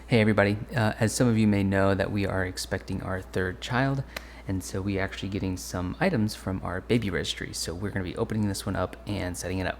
Hey everybody, as some of you may know that we are expecting our third child, and so we are actually getting some items from our baby registry. So we're going to be opening this one up and setting it up.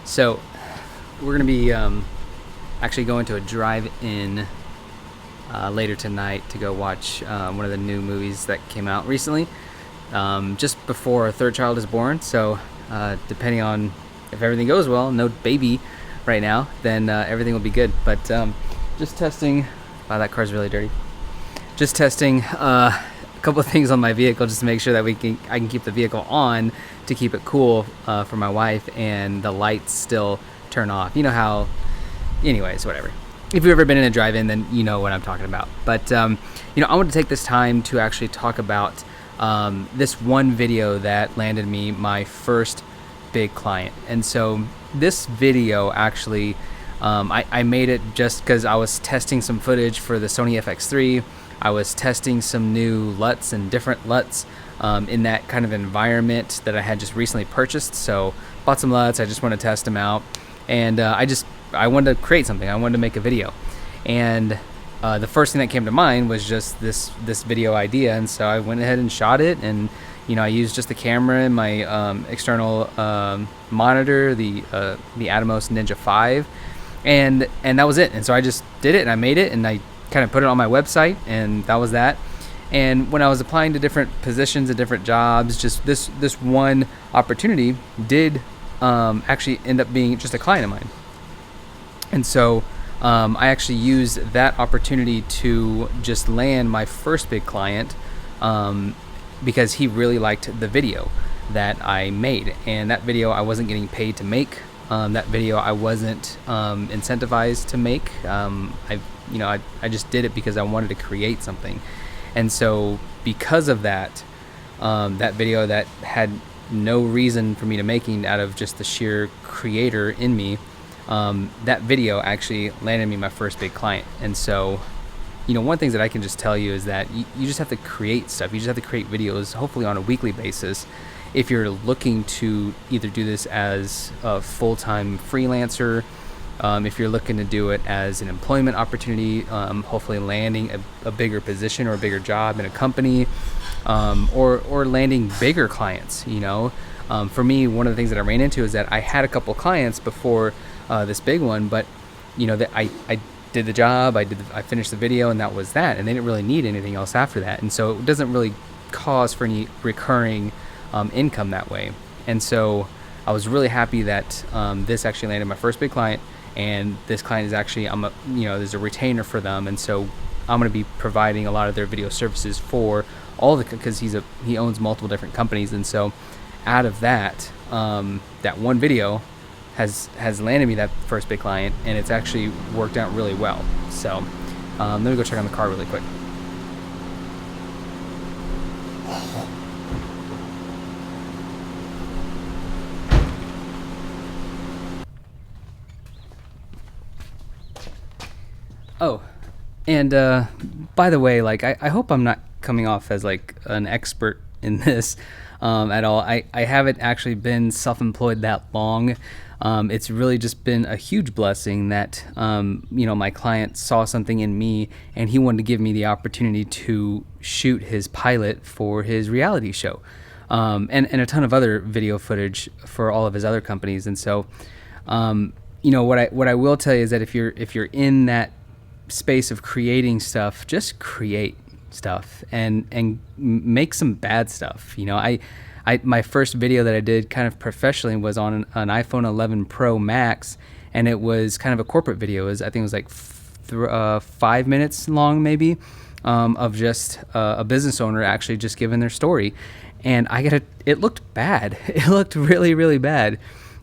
So we're going to be actually going to a drive-in later tonight to go watch one of the new movies that came out recently, just before our third child is born. So depending on if everything goes well, no baby right now, then everything will be good. But just testing. Wow, that car's really dirty. Just testing a couple of things on my vehicle just to make sure that I can keep the vehicle on to keep it cool for my wife, and the lights still turn off. You know how, anyways, whatever. If you've ever been in a drive-in, then you know what I'm talking about. But I want to take this time to actually talk about this one video that landed me my first big client. And so this video actually, I made it just because I was testing some footage for the Sony FX3. I was testing some new LUTs and different LUTs in that kind of environment that I had just recently purchased. So bought some LUTs. I just want to test them out, and I wanted to create something. I wanted to make a video, and the first thing that came to mind was just this video idea. And so I went ahead and shot it, and I used just the camera and my external monitor, the Atomos Ninja 5, and that was it. And so I just did it, and I made it, and I kind of put it on my website, and that was that. And when I was applying to different positions and different jobs, just this one opportunity did actually end up being just a client of mine. And so I actually used that opportunity to just land my first big client because he really liked the video that I made. And that video I wasn't getting paid to make. That video I wasn't incentivized to make. I just did it because I wanted to create something. And so because of that, that video that had no reason for me to making out of just the sheer creator in me, that video actually landed me my first big client. And so one of the things that I can just tell you is that you just have to create stuff. You just have to create videos, hopefully on a weekly basis. If you're looking to either do this as a full-time freelancer, if you're looking to do it as an employment opportunity, hopefully landing a bigger position or a bigger job in a company, or landing bigger clients. For me, one of the things that I ran into is that I had a couple clients before this big one, but that I did the job, I finished the video, and that was that, and they didn't really need anything else after that, and so it doesn't really cause for any recurring income that way. And so I was really happy that this actually landed my first big client, and this client is actually there's a retainer for them, and so I'm going to be providing a lot of their video services for all because he owns multiple different companies, and so out of that that one video has landed me that first big client, and it's actually worked out really well. So let me go check on the car really quick. Oh, and by the way, like I hope I'm not coming off as like an expert in this at all. I haven't actually been self-employed that long. It's really just been a huge blessing that my client saw something in me, and he wanted to give me the opportunity to shoot his pilot for his reality show, and a ton of other video footage for all of his other companies. And so what I will tell you is that if you're in that space of creating stuff, just create stuff and make some bad stuff. My first video that I did kind of professionally was on an iPhone 11 Pro Max, and it was kind of a corporate video. I think it was like 5 minutes long, maybe, of just a business owner actually just giving their story. And it looked bad. It looked really, really bad.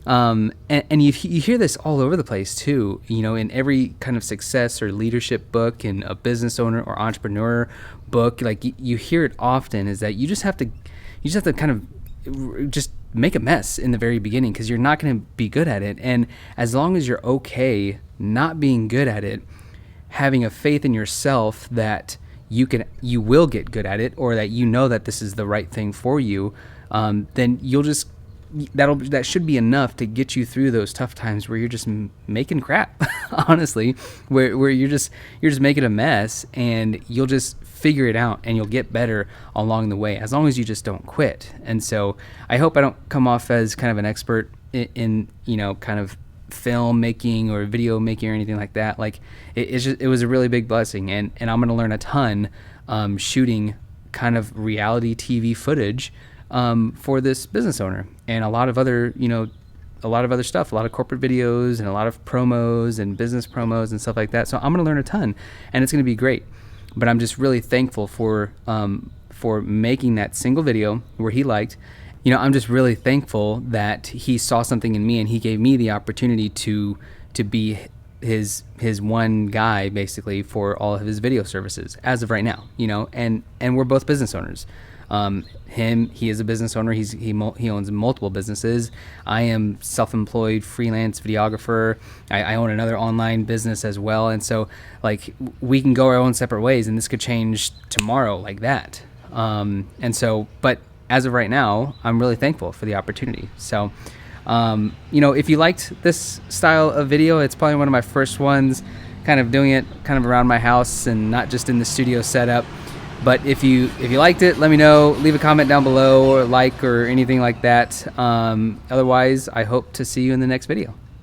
And you hear this all over the place too, in every kind of success or leadership book, in a business owner or entrepreneur book, like you hear it often, is that you just have to kind of just make a mess in the very beginning, because you're not going to be good at it. And as long as you're okay not being good at it, having a faith in yourself that you will get good at it, or that that this is the right thing for you, then that should be enough to get you through those tough times where you're just making crap, honestly, where you're just making a mess, and you'll just figure it out, and you'll get better along the way, as long as you just don't quit. And so I hope I don't come off as kind of an expert in kind of film making or video making or anything like that. Like it was a really big blessing, and I'm going to learn a ton shooting kind of reality TV footage for this business owner, and a lot of other stuff, a lot of corporate videos, and a lot of promos and business promos and stuff like that. So I'm going to learn a ton, and it's going to be great. But I'm just really thankful for making that single video where he liked. I'm just really thankful that he saw something in me, and he gave me the opportunity to be his one guy basically for all of his video services as of right now. And we're both business owners. He is a business owner. He owns multiple businesses. I am self-employed freelance videographer. I own another online business as well. And so like we can go our own separate ways, and this could change tomorrow like that. But as of right now, I'm really thankful for the opportunity. So, if you liked this style of video, it's probably one of my first ones, kind of doing it kind of around my house and not just in the studio setup. But if you liked it, let me know. Leave a comment down below, or like, or anything like that. Otherwise, I hope to see you in the next video.